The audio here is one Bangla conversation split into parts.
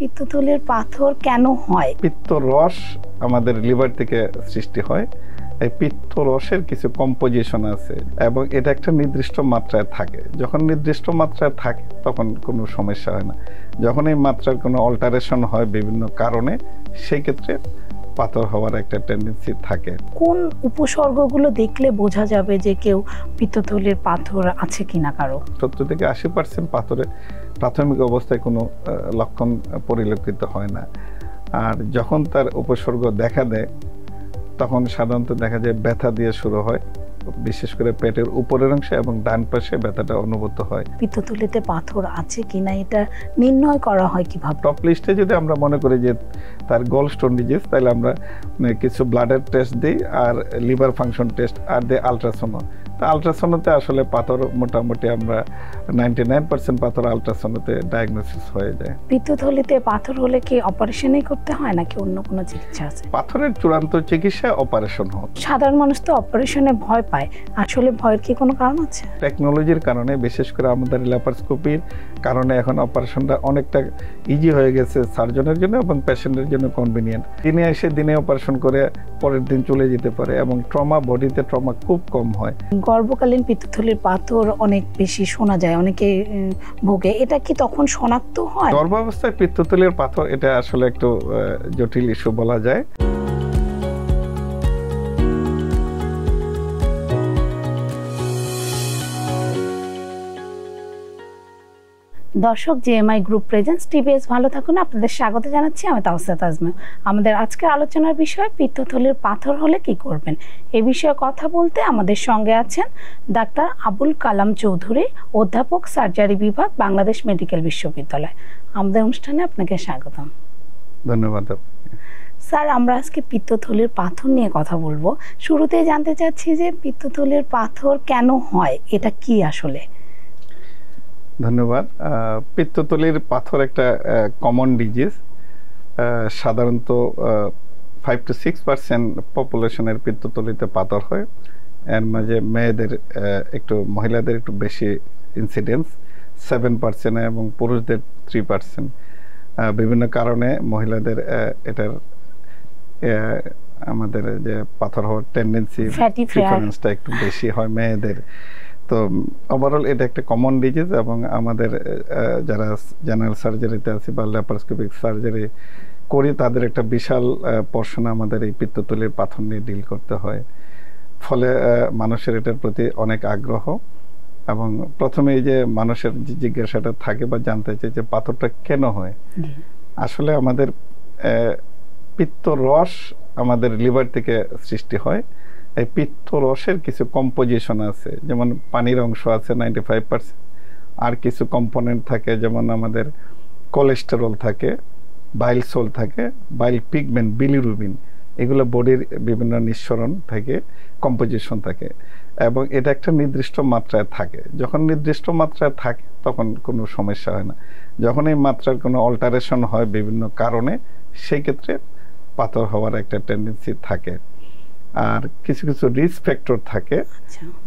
পিত্তথলির পাথর কেন হয়? পিত্ত রস আমাদের লিভার থেকে সৃষ্টি হয়। এই পিত্ত রসের কিছু কম্পোজিশন আছে এবং এটা একটা নির্দিষ্ট মাত্রায় থাকে। যখন নির্দিষ্ট মাত্রায় থাকে তখন কোনো সমস্যা হয় না। যখন এই মাত্রার কোনো অল্টারেশন হয় বিভিন্ন কারণে, সেই ক্ষেত্রে পাথর হওয়ার একটা টেন্ডেন্সি থাকে। কোন উপসর্গগুলো দেখলে বোঝা যাবে যে কেউ পিত্তথলির পাথর আছে কিনা কারো? 70 থেকে 80% পাথরে প্রাথমিক অবস্থায় কোনো লক্ষণ পরিলক্ষিত হয় না। আর যখন তার উপসর্গ দেখা দেয় তখন সাধারণত দেখা যায় ব্যথা দিয়ে শুরু হয়, বিশেষ করে পেটের উপরের অংশে এবং ডান পাশে ব্যথাটা অনুভূত হয়। পিত্তথলিতে পাথর আছে কিনা এটা নির্ণয় করা হয় কিভাবে? টপ লিস্টে যদি আমরা মনে করি যে তার গলস্টোন ডিজিজ, তাহলে আমরা কিছু ব্লাডের টেস্ট দিই আর লিভার ফাংশন টেস্ট আর দিই আলট্রাসাউন্ড। তো আলট্রাসাউন্ডতে আসলে পাথর মোটামুটি আমরা 99% পাথর আলট্রাসাউন্ডতে ডায়াগনোসিস হয়ে যায়। পিত্তথলিতে পাথর হলে কি অপারেশনই করতে হয় নাকি অন্য কোনো চিকিৎসা আছে? পাথরের চূড়ান্ত চিকিৎসা অপারেশন হয়। সাধারণ মানুষ তো অপারেশনে ভয় পায়, আসলে ভয়ের কি কোনো কারণ আছে? টেকনোলজির কারণে, বিশেষ করে আমাদের ল্যাপারোস্কোপির কারণে এখন অপারেশনটা অনেকটা ইজি হয়ে গেছে সার্জনের জন্য এবং পেশেন্টের জন্য কনভিনিয়েন্ট। দিনে এসে দিনে অপারেশন করে পরের দিন চলে যেতে পারে এবং বডিতে ট্রমা খুব কম হয়। গর্ভকালীন পিত্তথলির পাথর অনেক বেশি শোনা যায়, অনেকে ভোগে, এটা কি তখন শনাক্ত হয়? গর্ভাবস্থায় পিত্তথলির পাথর এটা আসলে একটু জটিল ইস্যু বলা যায়। দর্শক, জিএমআই গ্রুপ প্রেজেন্টস টিভিএস ভালো থাকুন আপনাদের স্বাগত জানাচ্ছি। আমি তাওসিয়াত আজমা। আমাদের আজকের আলোচনার বিষয় পিত্তথলির পাথর হলে কি করবেন, এই বিষয়ে কথা বলতে আমাদের সঙ্গে আছেন ডাক্তার আবুল কালাম চৌধুরী, অধ্যাপক সার্জারি বিভাগ, বাংলাদেশ মেডিকেল বিশ্ববিদ্যালয়। আমাদের অনুষ্ঠানে আপনাকে স্বাগতম। ধন্যবাদ। স্যার, আমরা আজকে পিত্তথলির পাথর নিয়ে কথা বলবো। শুরুতেই জানতে চাচ্ছি যে পিত্তথলির পাথর কেন হয়, এটা কি আসলে? ধন্যবাদ। পিত্তথলির পাথর একটা কমন ডিজিজ। সাধারণত 5 to 6% পপুলেশনের পিত্তথলিতে পাথর হয়। এর মাঝে মেয়েদের মহিলাদের একটু বেশি ইনসিডেন্স 7% এবং পুরুষদের 3%। বিভিন্ন কারণে মহিলাদের এটার আমাদের যে পাথর হওয়ার টেন্ডেন্সি প্রিফারেন্সটা একটু বেশি হয় মেয়েদের। তো ওভারঅল এটা একটা কমন ডিজিজ এবং আমাদের যারা জেনারেল সার্জারিতে আছে বা ল্যাপারোস্কোপিক সার্জারি করি তাদের একটা বিশাল পোরশন আমাদের এই পিত্তথলির পাথর নিয়ে ডিল করতে হয়। ফলে মানুষের এটার প্রতি অনেক আগ্রহ এবং প্রথমে এই যে মানুষের যে জিজ্ঞাসাটা থাকে বা জানতে চাই যে পাথরটা কেন হয়। আসলে আমাদের পিত্ত রস আমাদের লিভার থেকে সৃষ্টি হয়। এই পিত্ত রসের কিছু কম্পোজিশন আছে, যেমন পানির অংশ আছে 95%, আর কিছু কম্পোনেন্ট থাকে যেমন আমাদের কোলেস্টেরল থাকে, বাইল সোল থাকে, বাইল পিগমেন্ট, বিলিরুবিন, এগুলো বডির বিভিন্ন নিঃসরণ থেকে কম্পোজিশন থাকে এবং এটা একটা নির্দিষ্ট মাত্রায় থাকে। যখন নির্দিষ্ট মাত্রায় থাকে তখন কোনো সমস্যা হয় না। যখন এই মাত্রার কোনো অল্টারেশন হয় বিভিন্ন কারণে, সেই ক্ষেত্রে পাথর হওয়ার একটা টেন্ডেন্সি থাকে। আর কিছু কিছু রিস্ক ফ্যাক্টর থাকে,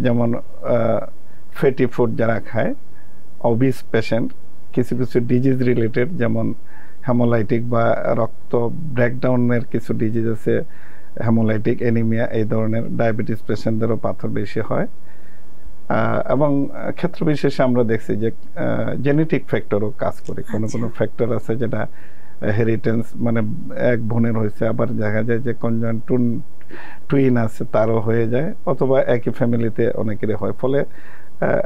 যেমন ফ্যাটি ফুড যারা খায়, অবিস পেশেন্ট, কিছু কিছু ডিজিজ রিলেটেড যেমন হেমোলাইটিক বা রক্ত ব্রেকডাউনের কিছু ডিজিজ আছে, হেমোলাইটিক অ্যানিমিয়া, এই ধরনের ডায়াবেটিস পেশেন্টদেরও পাথর বেশি হয়। এবং ক্ষেত্র বিশেষে আমরা দেখছি যে জেনেটিক ফ্যাক্টরও কাজ করে। কোনো কোনো ফ্যাক্টর আছে যেটা হেরিটেন্স, মানে এক বোনের হয়েছে, আবার দেখা যায় যে কনজয়েন্ট টুইন আছে তারও হয়ে যায়, অথবা একই ফ্যামিলিতে অনেকেরই হয়। ফলে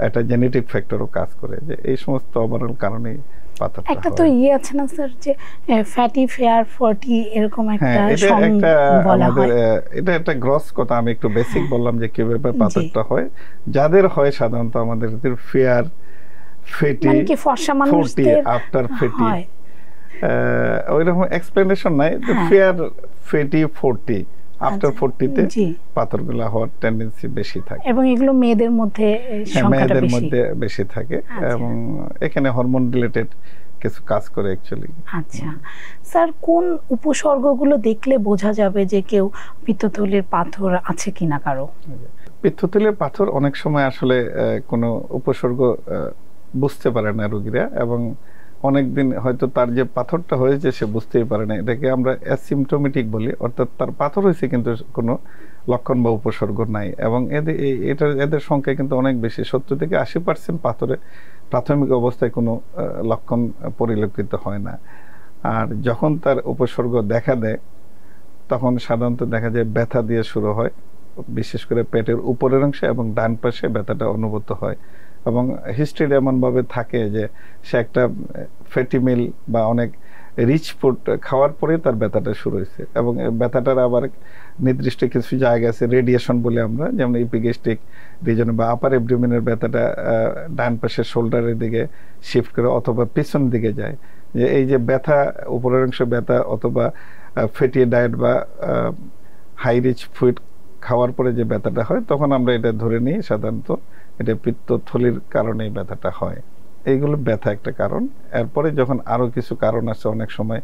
একটা জেনেটিক ফ্যাক্টরও কাজ করে, যে এই সমস্ত ওভারঅল কারণেই পাথরটা হয়। একটা তো আছে না স্যার, যে ফ্যাটি ফেয়ার 40 এরকম একটা বলা হয়। এটা একটা গ্রস কথা, আমি একটু বেসিক বললাম যে কিভাবে পাথরটা হয়। যাদের হয় সাধারণত আমাদের ফেয়ার ফ্যাটি, মানে কি ফর্সা মানুষদের আফটার ফ্যাটি ওইরকম এক্সপ্লেনেশন নাই। ফেয়ার ফ্যাটি 40, আফটার 40-তে পাথরগুলো হওয়ার টেন্ডেন্সি বেশি থাকে এবং এগুলো মেয়েদের মধ্যে বেশি থাকে এবং এখানে হরমোন রিলেটেড কিছু কাজ করে অ্যাকচুয়ালি। আচ্ছা স্যার, কোন উপসর্গগুলো দেখলে বোঝা যাবে যে কেউ পিত্তথলির পাথর আছে কিনা কারো? পিত্তথলির পাথর অনেক সময় আসলে কোনো উপসর্গ বুঝতে পারে না রোগীরা এবং অনেকদিন হয়তো তার যে পাথরটা হয়েছে সে বুঝতেই পারে না, এটাকে আমরা অ্যাসিমটোমেটিক বলি, অর্থাৎ তার পাথর হয়েছে কিন্তু কোনো লক্ষণ বা উপসর্গ নাই। এবং এদের সংখ্যা কিন্তু অনেক বেশি, 70 থেকে 80% পাথরে প্রাথমিক অবস্থায় কোনো লক্ষণ পরিলক্ষিত হয় না। আর যখন তার উপসর্গ দেখা দেয় তখন সাধারণত দেখা যায় ব্যথা দিয়ে শুরু হয়, বিশেষ করে পেটের উপরের অংশে এবং ডান পাশে ব্যথাটা অনুভূত হয়। এবং হিস্ট্রিটা এমনভাবে থাকে যে সে একটা ফ্যাটি মিল বা অনেক রিচ ফুড খাওয়ার পরে তার ব্যথাটা শুরু হয়েছে। এবং ব্যথাটার আবার নির্দিষ্ট কিছু জায়গা আছে, রেডিয়েশন বলে আমরা, যেমন ইপিগ্যাস্ট্রিক রিজনে বা আপার অ্যাবডোমেনের ব্যথাটা ডান পাশে শোল্ডারের দিকে শিফট করে অথবা পিছনের দিকে যায়। যে এই যে ব্যথা, উপরের অংশ ব্যথা অথবা ফ্যাটি ডায়েট বা হাই রিচ ফুড খাওয়ার পরে যে ব্যথাটা হয়, তখন আমরা এটা ধরে নিই সাধারণত এটা পিত্তথলির কারণেই ব্যথাটা হয়। এইগুলো ব্যথা একটা কারণ। এরপরে যখন আরও কিছু কারণ আছে, অনেক সময়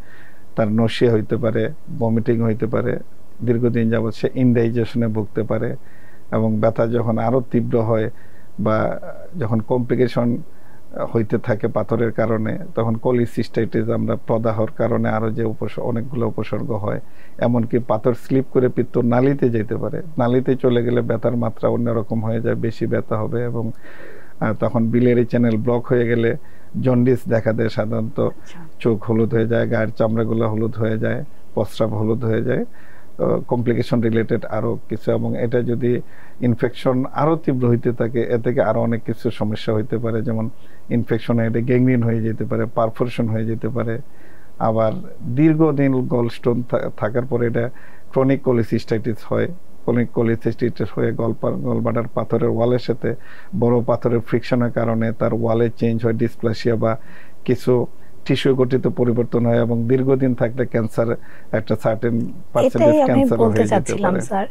তার নসিয়া হইতে পারে, ভমিটিং হইতে পারে, দীর্ঘদিন যাবৎ সে ইনডাইজেশনে ভুগতে পারে। এবং ব্যথা যখন আরও তীব্র হয় বা যখন কমপ্লিকেশন হইতে থাকে পাথরের কারণে, তখন কলিসিস্টাইটিস, আমরা প্রদাহর কারণে আরও যে অনেকগুলো উপসর্গ হয়। এমনকি পাথর স্লিপ করে পিত্ত নালীতে যেতে পারে, নালীতে চলে গেলে ব্যথার মাত্রা অন্যরকম হয়ে যায়, বেশি ব্যথা হবে। এবং তখন বিলিয়ারি চ্যানেল ব্লক হয়ে গেলে জন্ডিস দেখা দেয়, সাধারণত চোখ হলুদ হয়ে যায়, গায়ের চামড়াগুলো হলুদ হয়ে যায়, প্রস্রাব হলুদ হয়ে যায়, কমপ্লিকেশন রিলেটেড আরও কিছু। এবং এটা যদি ইনফেকশন আরও তীব্র হইতে থাকে, এ থেকে আরও অনেক কিছু সমস্যা হইতে পারে, যেমন ইনফেকশনে এটা গ্যাংগ্রিন হয়ে যেতে পারে, পারফোরেশন হয়ে যেতে পারে। আবার দীর্ঘদিন গলস্টোন থাকার পরে এটা ক্রনিক কোলিসিস্টাইটিস হয়। ক্রনিক কোলিসিস্টাইটিস হয়ে গলব্লাডার পাথরের ওয়ালের সাথে বড় পাথরের ফ্রিকশনের কারণে তার ওয়ালে চেঞ্জ হয়, ডিসপ্লাসিয়া বা কিছু টিস্যু গঠিত পরিবর্তন হয়। এবং দীর্ঘদিন থাকলে ক্যান্সার, একটা সার্টেন পার্সেন্টেজ ক্যান্সার হয়ে যেতে পারে। স্যার,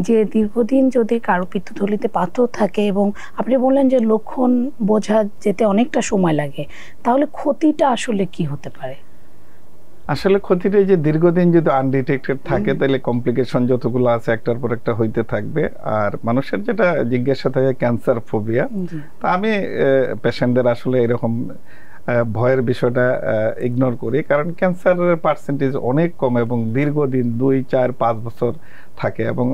যে দীর্ঘদিন যদি কারো পিত্তথলিতে পাথর থাকে এবং আপনি বললেন যে লক্ষণ বোঝা যেতে অনেকটা সময় লাগে, তাহলে ক্ষতিটা আসলে কি হতে পারে? আসলে ক্ষতিটা যে দীর্ঘদিন যদি আনডিটেক্টেড থাকে তাহলে কমপ্লিকেশন যতগুলো আছে একটার পর একটা হইতে থাকবে। আর মানুষের যেটা জিজ্ঞাসা থাকে ক্যান্সার ফোবিয়া, তা আমি পেশেন্টদের আসলে এরকম ভয়ের বিষয়টা ইগনোর করি, কারণ ক্যান্সারের পার্সেন্টেজ অনেক কম এবং দীর্ঘদিন 2, 4, 5 বছর থাকে। এবং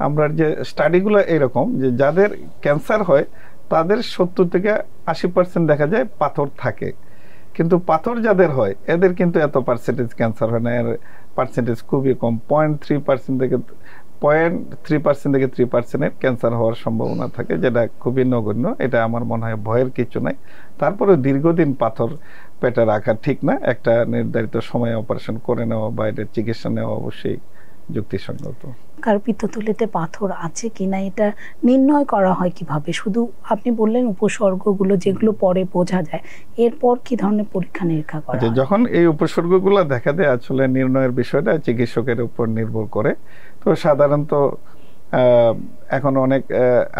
আমরা যে স্টাডিগুলো এরকম যে যাদের ক্যান্সার হয় তাদের 70 থেকে 80% দেখা যায় পাথর থাকে, কিন্তু পাথর যাদের হয় এদের কিন্তু এত পার্সেন্টেজ ক্যান্সার হয় না, এর পার্সেন্টেজ খুবই কম, 0.3% থেকে 3%-এর ক্যান্সার হওয়ার সম্ভাবনা থাকে, যেটা খুবই নগণ্য। এটা আমার মনে হয় ভয়ের কিছু নাই। তারপরে দীর্ঘদিন পাথর পেটে রাখা ঠিক না, একটা নির্ধারিত সময়ে অপারেশন করে নেওয়া বা এটার চিকিৎসা নেওয়া অবশ্যই যুক্তিসঙ্গত। কারো পিত্তথলিতে পাথর আছে কিনা এটা নির্ণয় করা হয় কিভাবে? শুধু আপনি বললেন উপসর্গগুলো যেগুলো পরে বোঝা যায়, এরপর কি ধরনের পরীক্ষা নিরীক্ষা করা হয়? যখন এই উপসর্গগুলো দেখা দেয়, আসলে নির্ণয়ের বিষয়টা চিকিৎসকের উপর নির্ভর করে। তো সাধারণত এখন অনেক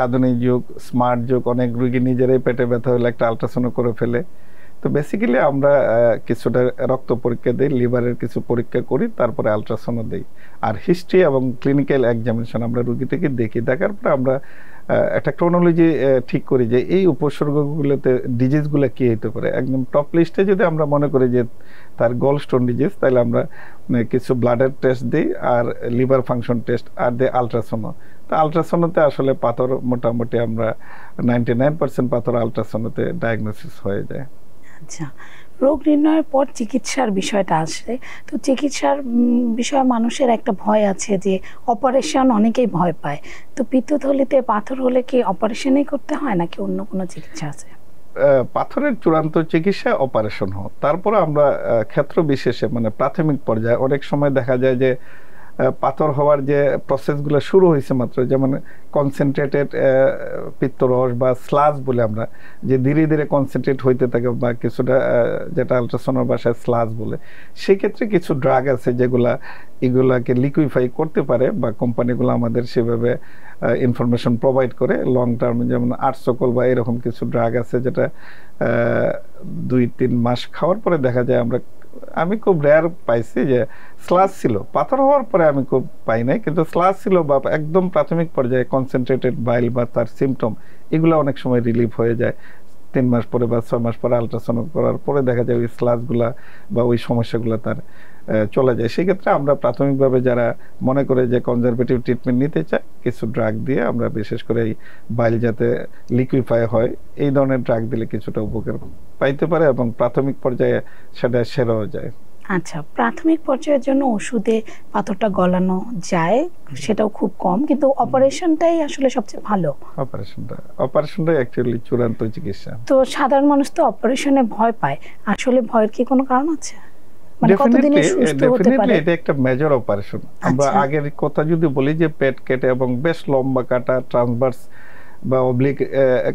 আধুনিক যুগ, স্মার্ট যুগ, অনেক রোগী নিজেরাই পেটে ব্যথা হলে একটা আল্ট্রাসাউন্ড করে ফেলে। তো বেসিক্যালি আমরা কিছুটা রক্ত পরীক্ষা দিই, লিভারের কিছু পরীক্ষা করি, তারপরে আল্ট্রাসাউন্ড দিই। আর হিস্ট্রি এবং ক্লিনিক্যাল এক্সামিনেশন আমরা রোগীটাকে দেখি, দেখার পরে আমরা একটা ক্রোনোলজি ঠিক করি যে এই উপসর্গগুলোতে ডিজিজগুলো কী হতে পারে। একদম টপ লিস্টে যদি আমরা মনে করি যে তার গলস্টোন ডিজিজ, তাহলে আমরা কিছু ব্লাডের টেস্ট দিই আর লিভার ফাংশন টেস্ট আর দিই আল্ট্রাসাউন্ড। তো আল্ট্রাসাউন্ডতে আসলে পাথর মোটামুটি আমরা 99% পাথর আল্ট্রাসাউন্ডতে ডায়াগনোসিস হয়ে যায়। আচ্ছা, রোগ নির্ণয়ের পর চিকিৎসার বিষয়টা আসে। তো চিকিৎসার বিষয়ে মানুষের একটা ভয় আছে যে অপারেশন, অনেকেই ভয় পায়। তো পিত্তথলিতে পাথর হলে কি অপারেশনই করতে হয় নাকি অন্য কোনো চিকিৎসা আছে? পাথরের চূড়ান্ত চিকিৎসা অপারেশন হোক, তারপর আমরা ক্ষেত্র বিশেষে মানে প্রাথমিক পর্যায়ে অনেক সময় দেখা যায় যে পাথর হওয়ার যে প্রসেসগুলো শুরু হয়েছে মাত্র, যেমন কনসেন্ট্রেটেড পিত্তরস বা স্লাজ বলে আমরা, যে ধীরে ধীরে কনসেন্ট্রেট হইতে থাকে বা কিছুটা যেটা আল্ট্রাসাউন্ডের ভাষায় স্লাজ বলে, সেক্ষেত্রে কিছু ড্রাগ আছে যেগুলা এগুলাকে লিকুইফাই করতে পারে বা কোম্পানিগুলো আমাদের সেভাবে ইনফরমেশন প্রোভাইড করে লং টার্ম, যেমন আর্টসকল বা এরকম কিছু ড্রাগ আছে যেটা 2-3 মাস খাওয়ার পরে দেখা যায় আমি খুব রেয়ার পাইছি যে স্লাস ছিল, পাথর হওয়ার পরে আমি খুব পাই নাই, কিন্তু স্লাস ছিল বা একদম প্রাথমিক পর্যায়ে কনসেন্ট্রেটেড বাইল বা তার সিমটম, এগুলো অনেক সময় রিলিফ হয়ে যায়। 3 মাস পরে বা 6 মাস পরে আলট্রাসাউন্ড করার পরে দেখা যায় ওই স্লাসগুলা বা ওই সমস্যাগুলো তার চলে যায়। সেক্ষেত্রে আমরা প্রাথমিকভাবে যারা মনে করে যে কনজারভেটিভ ট্রিটমেন্ট নিতে চায়, কিছু ড্রাগ দিয়ে আমরা বিশেষ করে এই বাইল যাতে লিকুইফাই হয় এই ধরনের ড্রাগ দিলে কিছুটা উপকার পাইতে পারে এবং প্রাথমিক পর্যায়ে সেটা সেরেও যায়। আচ্ছা, প্রাথমিক পর্যায়ের জন্য ওষুধে পাথরটা গলানো যায়, সেটাও খুব কম, কিন্তু অপারেশনটাই আসলে সবচেয়ে ভালো। অপারেশনটাই অ্যাকচুয়ালি চূড়ান্ত চিকিৎসা। তো সাধারণ মানুষ তো অপারেশনে ভয় পায়, আসলে ভয়ের কি কোনো কারণ আছে? মানে কতদিনে সুস্থ হতে পারে? এটা একটা মেজর অপারেশন। আমরা আগের কথা যদি বলি যে পেট কেটে এবং বেশ লম্বা কাটা, ট্রান্সভার্স বা অবলিক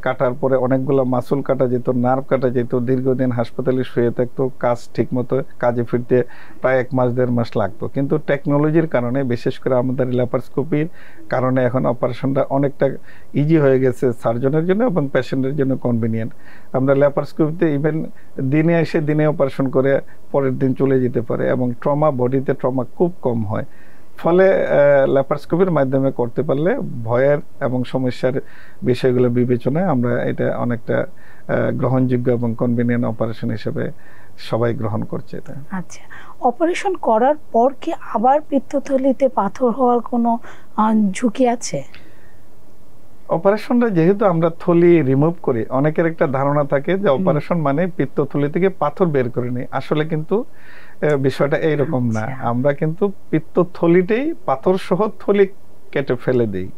কাটার পরে অনেকগুলো মাসুল কাটা যেত, নার্ভ কাটা যেত, দীর্ঘদিন হাসপাতালে শুয়ে থাকতো, কাজ ঠিক মতো কাজে ফিরতে প্রায় 1 মাস 1.5 মাস লাগতো। কিন্তু টেকনোলজির কারণে, বিশেষ করে আমাদের ল্যাপারোস্কোপির কারণে এখন অপারেশনটা অনেকটা ইজি হয়ে গেছে সার্জনের জন্য এবং পেশেন্টের জন্য কনভিনিয়েন্ট। আমরা ল্যাপারোস্কোপিতে ইভেন দিনে এসে দিনে অপারেশন করে পরের দিন চলে যেতে পারে এবং বডিতে ট্রমা খুব কম হয়। ফলে ল্যাপারোস্কোপির মাধ্যমে করতে পারলে ভয়ের এবং সমস্যার বিষয়গুলো বিবেচনায় আমরা এটা অনেকটা গ্রহণযোগ্য এবং কনভিনিয়েন্ট অপারেশন হিসেবে সবাই গ্রহণ করছে এটা। আচ্ছা, অপারেশন করার পর কি আবার পিত্তথলিতে পাথর হওয়ার কোনো ঝুঁকি আছে? অপারেশনটা যেহেতু আমরা থলি রিমুভ করি, অনেকের একটা ধারণা থাকে যে অপারেশন মানে পিত্তথলি থেকে পাথর বের করে নেই। আসলে কিন্তু বিষয়টা এইরকম না। আমরা কিন্তু পিত্তথলিতেই পাথর সহ থলি কেটে ফেলে দিই।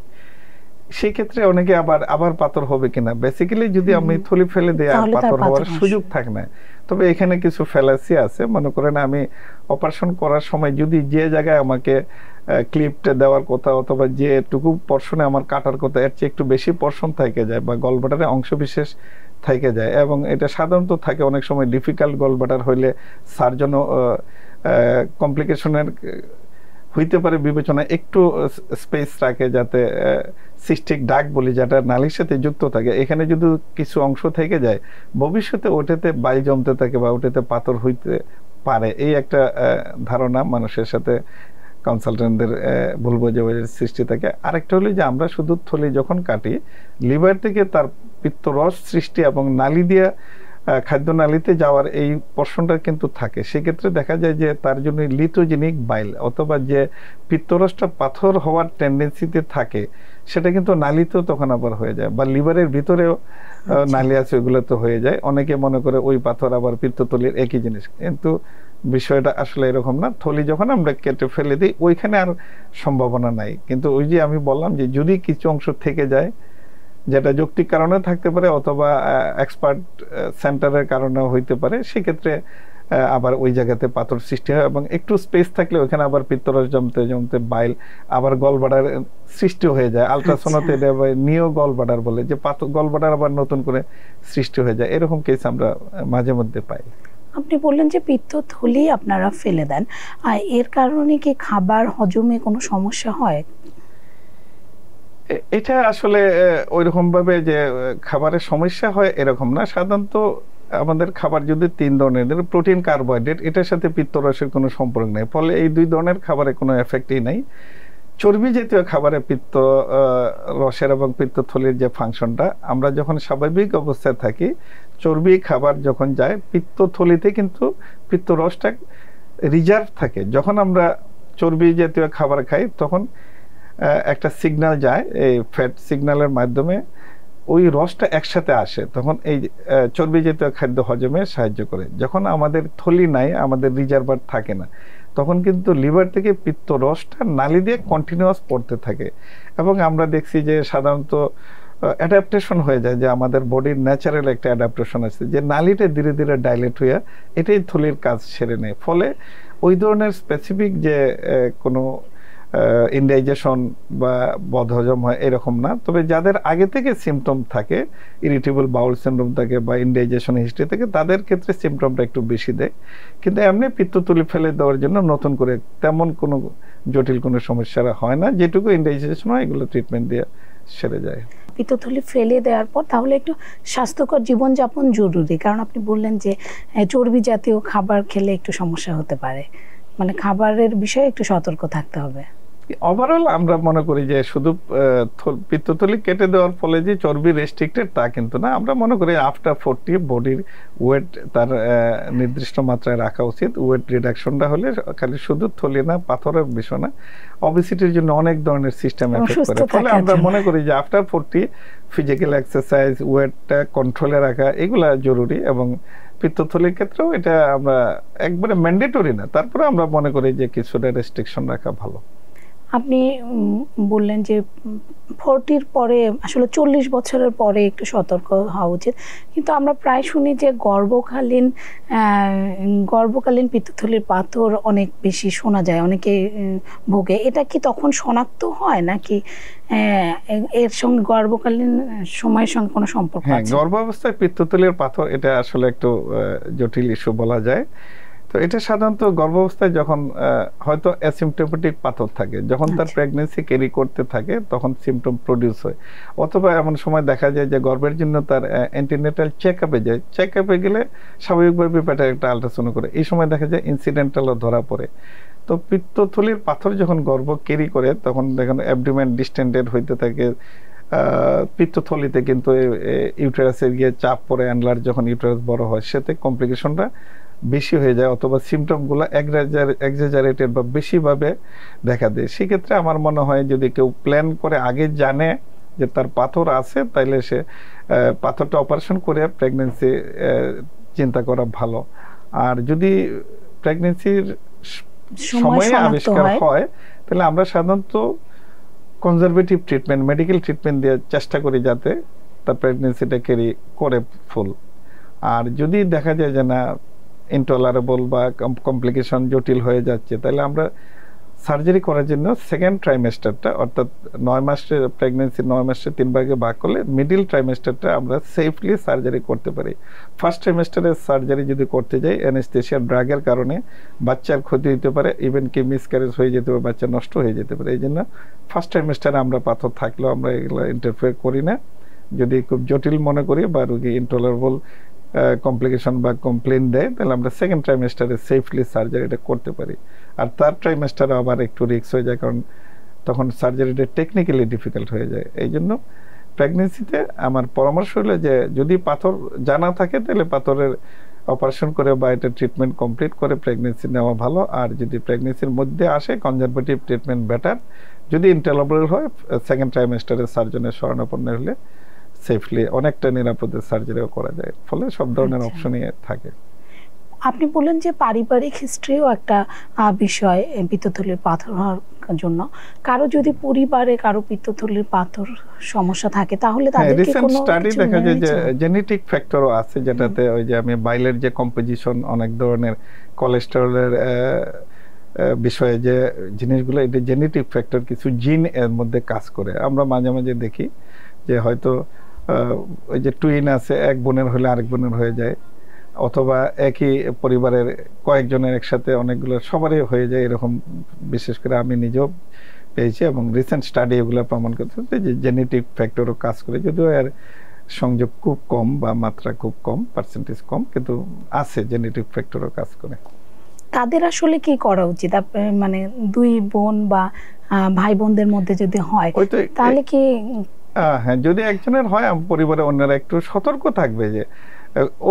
সেই ক্ষেত্রে অনেকে আবার পাথর হবে কিনা, বেসিক্যালি যদি আমি থলি ফেলে দিই আর পাথর হওয়ার সুযোগ থাকে না। তবে এখানে কিছু ফ্যালাসি আছে। মনে করেন আমি অপারেশন করার সময় যদি যে জায়গায় আমাকে ক্লিপটা দেওয়ার কথা অথবা যেটুকু পর্শনে আমার কাটার কথা এর চেয়ে একটু বেশি পর্শন থেকে যায় বা গলব্লাডারের অংশবিশেষ থেকে যায়, এবং এটা সাধারণত থাকে অনেক সময় ডিফিকাল্ট গলব্লাডার হইলে সার্জনও কমপ্লিকেশনের হইতে পারে বিবেচনা একটু স্পেস রাখে যাতে সিস্টিক ডাক বলি যেটা নালীর সাথে যুক্ত থাকে, এখানে যদি কিছু অংশ থেকে যায় ভবিষ্যতে ওটাতে বাইল জমতে থাকে বা ওটাতে পাথর হইতে পারে। এই একটা ধারণা মানুষের সাথে কনসালটেন্টদের ভুল বোঝাবুঝির সৃষ্টি থাকে। আরেকটা হলো যে আমরা শুধু থলি যখন কাটি, লিভার থেকে তার পিত্তরস সৃষ্টি এবং নালী দিয়ে খাদ্যনালীতে যাওয়ার এই পোর্শনটা কিন্তু থাকে। সেক্ষেত্রে দেখা যায় যে তার জন্য লিথোজেনিক বাইল অথবা যে পিত্তরসটা পাথর হওয়ার টেন্ডেন্সিতে থাকে সেটা কিন্তু নালীতেও তখন আবার হয়ে যায়, বা লিভারের ভিতরেও নালী আছে ওইগুলো তো হয়ে যায়। অনেকে মনে করে ওই পাথর আবার পিত্তথলির একই জিনিস, কিন্তু বিষয়টা আসলে এরকম না। থলি যখন আমরা কেটে ফেলে দিই ওইখানে আর সম্ভাবনা নাই। কিন্তু ওই যে আমি বললাম যে যদি কিছু অংশ থেকে যায়, যেটা যৌক্তিক কারণে থাকতে পারে অথবা এক্সপার্ট সেন্টারের কারণেও হইতে পারে, সেক্ষেত্রে আবার ওই জায়গাতে পাথর সৃষ্টি হয় এবং একটু স্পেস থাকলে ওখানে আবার পিত্তরস জমতে জমতে বাইল আবার গলব্লাডার সৃষ্টি হয়ে যায়। আলট্রাসোনোতে এটা নিও গলব্লাডার বলে, যে গলব্লাডার আবার নতুন করে সৃষ্টি হয়ে যায়। এরকম কেস আমরা মাঝে মধ্যে পাই। আপনি বললেন যে পিত্তথলি আপনারা ফেলে দেন, আর এর কারণে কি খাবার হজমে কোনো সমস্যা হয়? এটা আসলে ওইরকম ভাবে যে খাবারের সমস্যা হয় এরকম না। সাধারণত আমাদের খাবার যদি 3 ধরনের, প্রোটিন, কার্বোহাইড্রেট, এটার সাথে পিত্তরসের কোনো সম্পর্ক নেই, ফলে এই 2 ধরনের খাবারে কোনো এফেক্টই নাই। চর্বি জাতীয় খাবারে পিত্ত রসের এবং পিত্তথলির যে ফাংশনটা, আমরা যখন স্বাভাবিক অবস্থায় থাকি চর্বি খাবার যখন যায় পিত্তথলিতে কিন্তু পিত্তরসটা রিজার্ভ থাকে। যখন আমরা চর্বি জাতীয় খাবার খাই তখন একটা সিগন্যাল যায়, এই ফ্যাট সিগন্যালের মাধ্যমে ওই রসটা একসাথে আসে, তখন এই চর্বি জাতীয় খাদ্য হজমে সাহায্য করে। যখন আমাদের থলি নাই, আমাদের রিজার্ভার থাকে না, তখন কিন্তু লিভার থেকে পিত্ত রসটা নালী দিয়ে কন্টিনিউয়াস পড়তে থাকে এবং আমরা দেখছি যে সাধারণত অ্যাডাপ্টেশন হয়ে যায়, যে আমাদের বডির ন্যাচারাল একটা অ্যাডাপ্টেশন আছে যে নালীটা ধীরে ধীরে ডাইলেট হয়ে এটাই থলির কাজ সেরে নেয়। ফলে ওই ধরনের স্পেসিফিক যে কোনো ইনডাইজেশন বা বদহজম হয় এরকম না। তবে যাদের আগে থেকে সিমটম থাকে, ইরিটেবল বাউল সিনড্রোম থাকে বা ইনডাইজেশন হিস্ট্রি থাকে, তাদের ক্ষেত্রে সিমটমটা একটু বেশি দেয়। কিন্তু এমনি পিত্তথলি ফেলে দেওয়ার জন্য নতুন করে তেমন কোনো জটিল কোনো সমস্যা হয় না। যেটুকু ইনডাইজেশন হয় এগুলো ট্রিটমেন্ট দিয়ে সেরে যায়। পিত্তথলি ফেলে দেওয়ার পর তাহলে একটু স্বাস্থ্যকর জীবনযাপন জরুরি, কারণ আপনি বললেন যে চর্বি জাতীয় খাবার খেলে একটু সমস্যা হতে পারে, মানে খাবারের বিষয়ে একটু সতর্ক থাকতে হবে। ওভারঅল আমরা মনে করি যে শুধু পিত্তথলি কেটে দেওয়ার ফলে যে চর্বি রেস্ট্রিক্টেড তা কিন্তু না। আমরা মনে করি আফটার 40 বডির ওয়েট তার নির্দিষ্ট মাত্রায় রাখা উচিত। ওয়েট রিডাকশনটা হলে খালি শুধু থলি না, পাথরের বিষয় না, অবেসিটির জন্য অনেক ধরনের সিস্টেম এফেক্ট করে। ফলে আমরা মনে করি যে আফটার 40 ফিজিক্যাল এক্সারসাইজ, ওয়েটটা কন্ট্রোলে রাখা এগুলা জরুরি। এবং পিত্তথলির ক্ষেত্রেও এটা আমরা একবারে ম্যান্ডেটরি না, তারপরে আমরা মনে করি যে কিছুটা রেস্ট্রিকশন রাখা ভালো। আপনি বললেন যে 40 পরে আসলে 40 বছরের পরে একটু সতর্ক হওয়া উচিত, কিন্তু আমরা প্রায় শুনি যে গর্ভকালীন পিত্তথলির পাথর অনেক বেশি শোনা যায়, অনেকে ভোগে। এটা কি তখন শনাক্ত হয় নাকি এর সঙ্গে গর্ভকালীন সময়ের সঙ্গে কোনো সম্পর্ক আছে? হ্যাঁ, গর্ভাবস্থায় পিত্তথলির পাথর এটা আসলে একটু জটিল ইস্যু বলা যায়। তো এটা সাধারণত গর্ভাবস্থায় যখন হয়তো অ্যাসিমটোমেটিক পাথর থাকে, যখন তার প্রেগন্যান্সি ক্যারি করতে থাকে তখন সিমটম প্রডিউস হয়। অথবা এমন সময় দেখা যায় যে গর্ভের জন্য তার অ্যান্টিনেটাল চেকআপে যায়, চেকআপে গেলে স্বাভাবিকভাবে পেটে একটা আল্ট্রাসাউন্ড করে, এই সময় দেখা যায় ইনসিডেন্টালও ধরা পড়ে। তো পিত্তথলির পাথর যখন গর্ভ ক্যারি করে তখন দেখেন অ্যাবডোমেন ডিস্টেন্ডেড হইতে থাকে, পিত্তথলিতে কিন্তু ইউটেরাসে গিয়ে চাপ পড়ে, অ্যানলার যখন ইউটেরাস বড় হয় সেতে কমপ্লিকেশনটা বেশি হয়ে যায়, অথবা সিমটমগুলো এক্সাজারেটেড বা বেশিভাবে দেখা দেয়। সেক্ষেত্রে আমার মনে হয় যদি কেউ প্ল্যান করে আগে জানে যে তার পাথর আছে, তাইলে সে পাথরটা অপারেশন করে প্রেগনেন্সি চিন্তা করা ভালো। আর যদি প্রেগনেন্সির সময়ে আবিষ্কার হয় তাহলে আমরা সাধারণত কনজারভেটিভ ট্রিটমেন্ট, মেডিকেল ট্রিটমেন্ট দিয়ে চেষ্টা করি যাতে তার প্রেগনেন্সিটা ক্যারি করে ফুল। আর যদি দেখা যায় যে না ইনটলারেবল বা কমপ্লিকেশন জটিল হয়ে যাচ্ছে, তাহলে আমরা সার্জারি করার জন্য সেকেন্ড ট্রাইমেস্টারটা, অর্থাৎ 9 মাসের প্রেগনেন্সি 9 মাসের 3 ভাগে ভাগ করলে মিডিল ট্রাইমেস্টারটা আমরা সেফলি সার্জারি করতে পারি। ফার্স্ট ট্রাইমেস্টারের সার্জারি যদি করতে যাই অ্যানেস্থেসিয়া ড্রাগের কারণে বাচ্চার ক্ষতি হতে পারে, ইভেন কি মিসক্যারেজ হয়ে যেতে পারে, বাচ্চা নষ্ট হয়ে যেতে পারে। এই জন্য ফার্স্ট ট্রাইমেস্টারে আমরা পাথর থাকলেও আমরা এগুলো ইন্টারফেয়ার করি না। যদি খুব জটিল মনে করি বা রোগী ইনটলারেবল কমপ্লিকেশন বা কমপ্লেন দেয়, তাহলে আমরা সেকেন্ড ট্রাইমেস্টারে সেফলি সার্জারিটা করতে পারি। আর থার্ড ট্রাইমেস্টারে আবার একটু রিস্ক হয়ে যায়, কারণ তখন সার্জারিটা টেকনিক্যালি ডিফিকাল্ট হয়ে যায়। এই জন্য প্রেগনেন্সিতে আমার পরামর্শ হলো যে যদি পাথর জানা থাকে তাহলে পাথরের অপারেশন করে বা এটা ট্রিটমেন্ট কমপ্লিট করে প্রেগনেন্সি নেওয়া ভালো। আর যদি প্রেগনেন্সির মধ্যে আসে কনজারভেটিভ ট্রিটমেন্ট বেটার। যদি ইনটলারেবল হয় সেকেন্ড ট্রাইমেস্টারে সার্জনের শরণাপন্ন হলে সেফলি অনেকটা নিরাপদে সার্জারিও করা যায়। ফলে সব ধরনের অপশনই থাকে। আপনি বললেন যে পারিবারিক হিস্ট্রিও একটা বিষয় পিত্তথলির পাথর হওয়ার জন্য। কারো যদি পরিবারে কারো পিত্তথলির পাথর সমস্যা থাকে তাহলে তাদের কি কোনো স্টাডি দেখা যায় যে জেনেটিক ফ্যাক্টরও আছে, যেটাতে ওই যে আমি বাইলের যে কম্পোজিশন, অনেক ধরনের কোলেস্টেরলের বিষয়ে যে জিনিসগুলো, এটা জেনেটিক ফ্যাক্টর, কিছু জিন এর মধ্যে কাজ করে। আমরা মাঝে মাঝে দেখি যে হয়তো ওই যে টুইন আছে, এক বোনের হলে আরেক বোনের হয়ে যায়, অথবা একই পরিবারের কয়েকজনের একসাথে অনেকগুলো সবারই হয়ে যায় এরকম। বিশেষ করে আমি নিজেও পেয়েছি এবং রিসেন্ট স্টাডি এগুলো প্রমাণ করতে যে জেনেটিক ফ্যাক্টরও কাজ করে, যদিও এর সংযোগ খুব কম বা মাত্রা খুব কম, পার্সেন্টেজ কম, কিন্তু আছে, জেনেটিক ফ্যাক্টরও কাজ করে। তাদের আসলে কি করা উচিত? মানে দুই বোন বা ভাই বোনদের মধ্যে যদি হয় তাহলে কি? হ্যাঁ, যদি একজনের হয় পরিবারে অন্যরা একটু সতর্ক থাকবে যে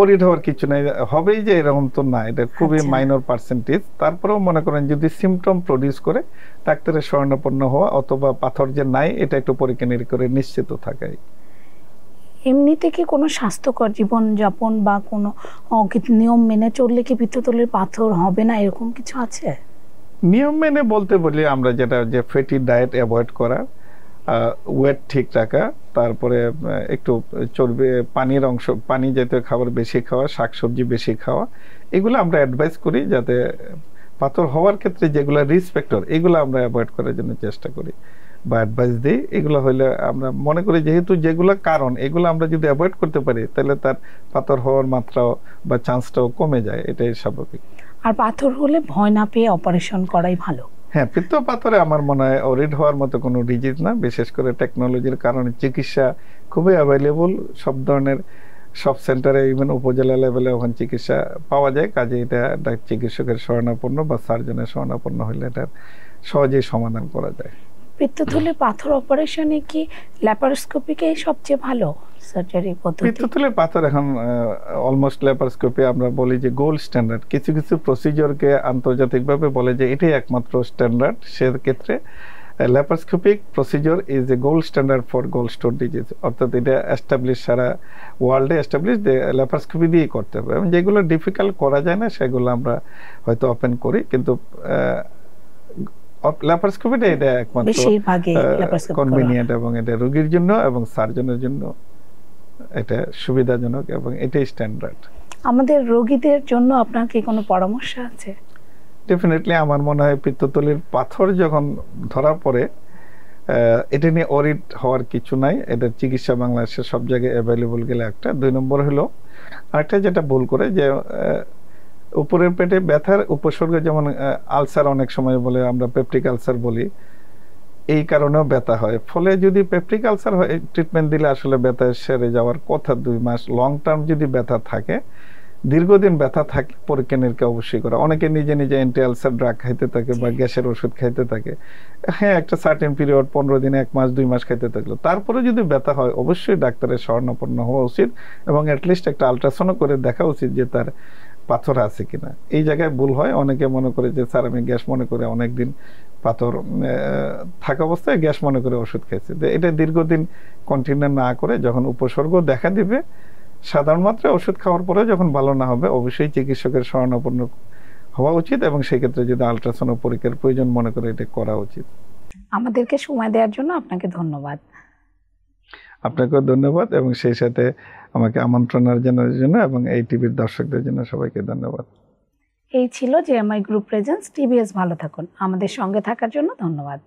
ওরিড হওয়ার কিছু নাই, হবেই যে এরকম তো না, এটা খুবই মাইনর পার্সেন্টেজ। তারপরেও মনে করেন যদি সিমটম প্রডিউস করে ডাক্তারের শরণাপন্ন হওয়া, অথবা পাথর যে নাই এটা একটু পরীক্ষা নিরীক্ষা করে নিশ্চিত থাকাই। এমনিতে কি কোনো স্বাস্থ্যকর জীবনযাপন বা কোনো নিয়ম মেনে চললে কি পিত্তথলির পাথর হবে না, এরকম কিছু আছে? নিয়ম মেনে বলতে বলি আমরা যেটা, যে ফ্যাটি ডায়েট অ্যাভয়েড করা, ওয়েট ঠিক রাখা, তারপরে একটু চর্বি, পানির অংশ, পানি জাতীয় খাবার বেশি খাওয়া, শাকসবজি বেশি খাওয়া, এগুলো আমরা অ্যাডভাইস করি, যাতে পাথর হওয়ার ক্ষেত্রে যেগুলো রিস্ক ফ্যাক্টর এগুলো আমরা অ্যাভয়েড করার জন্য চেষ্টা করি বা অ্যাডভাইস দিই। এগুলো হইলে আমরা মনে করি যেহেতু যেগুলো কারণ এগুলো আমরা যদি অ্যাভয়েড করতে পারি তাহলে তার পাথর হওয়ার মাত্রাও বা চান্সটাও কমে যায়, এটাই স্বাভাবিক। আর পাথর হলে ভয় না পেয়ে অপারেশন করাই ভালো। হ্যাঁ, পিত্ত পাথরে আমার মনে হয় ওরিড হওয়ার মতো কোনো ডিজিজ না। বিশেষ করে টেকনোলজির কারণে চিকিৎসা খুবই অ্যাভেলেবল, সব ধরনের সব সেন্টারে ইভেন উপজেলা লেভেলে ওখানে চিকিৎসা পাওয়া যায়, কাজে এটা চিকিৎসকের শরণাপন্ন বা সার্জনের শরণাপন্ন হলে এটা সহজেই সমাধান করা যায়। পিত্তথলির পাথর অপারেশনে কি ল্যাপারোস্কোপিটাই সবচেয়ে ভালো সার্জারি পদ্ধতি? পিত্তথলির পাথর এখন অলমোস্ট ল্যাপারোস্কোপি আমরা বলি যে গোল্ড স্ট্যান্ডার্ড। কিছু কিছু প্রসিজারকে আন্তর্জাতিকভাবে বলে যে এটাই একমাত্র স্ট্যান্ডার্ড, সেক্ষেত্রে laparoscopic procedure is a gold standard for gold stone disease, অর্থাৎ এটা এস্টাবলিশ, সারা ওয়ার্ল্ডে এস্টাবলিশ যে ল্যাপারোস্কোপি দিয়েই করতে হবে, এবং যেগুলো ডিফিকাল্ট করা যায় না সেগুলো আমরা হয়তো ওপেন করি, কিন্তু ল্যাপারোস্কোপিটা এটা একমাত্র কনভিনিয়েন্ট এবং এটা রোগীর জন্য এবং সার্জনের জন্য এটা সুবিধাজনক এবং এটাই স্ট্যান্ডার্ড। আমাদের রোগীদের জন্য আপনার কি কোনো পরামর্শ আছে? ডেফিনেটলি আমার মনে হয় পিত্তথলির পাথর যখন ধরা পড়ে এটা নিয়ে অরিড হওয়ার কিছু নাই, এটার চিকিৎসা বাংলাদেশের সব জায়গায় অ্যাভেলেবল গেলে একটা। 2 নম্বর হলো আরেকটা যেটা ভুল করে যে উপরের পেটে ব্যথার উপসর্গ, যেমন আলসার অনেক সময় বলে আমরা পেপটিক আলসার বলি, এই কারণেও ব্যথা হয়। ফলে যদি পেপটিক আলসার হয় ট্রিটমেন্ট দিলে আসলে ব্যথা সেরে যাওয়ার কথা 2 মাস। লং টার্ম যদি ব্যথা থাকে, দীর্ঘদিন ব্যথা থাকলে পরীক্ষা নিরীক্ষা অবশ্যই করা। অনেকে নিজে নিজে অ্যান্টি আলসার ড্রাগ খাইতে থাকে বা গ্যাসের ওষুধ খাইতে থাকে, হ্যাঁ একটা সার্টেন পিরিয়ড 15 দিন 1 মাস 2 মাস খাইতে থাকলো, তারপরে যদি ব্যথা হয় অবশ্যই ডাক্তারের শরণাপন্ন হওয়া উচিত এবং অ্যাটলিস্ট একটা আলট্রাসাউন্ড করে দেখা উচিত যে তার পাথর আছে কিনা। এই জায়গায় ভুল হয়, অনেকে মনে করে যে স্যার আমি গ্যাস মনে করে অনেকদিন পাথর থাকা অবস্থায় গ্যাস মনে করে ওষুধ খেয়েছে। এটা দীর্ঘদিন কন্টিনিউ না করে যখন উপসর্গ দেখা দিবে, সাধারণ মাত্রায় ওষুধ খাওয়ার পরে যখন ভালো না হবে অবশ্যই চিকিৎসকের শরণাপন্ন হওয়া উচিত এবং সেক্ষেত্রে যদি আলট্রাসাউন্ড পরীক্ষার প্রয়োজন মনে করে এটা করা উচিত। আমাদেরকে সময় দেওয়ার জন্য আপনাকে ধন্যবাদ। আপনাকেও ধন্যবাদ এবং সেই সাথে আমাকে আমন্ত্রণের জন্য এবং এই টিভির দর্শকদের জন্য সবাইকে ধন্যবাদ। এই ছিল জেএমআই গ্রুপ প্রেজেন্স টিবিএস। ভালো থাকুন। আমাদের সঙ্গে থাকার জন্য ধন্যবাদ।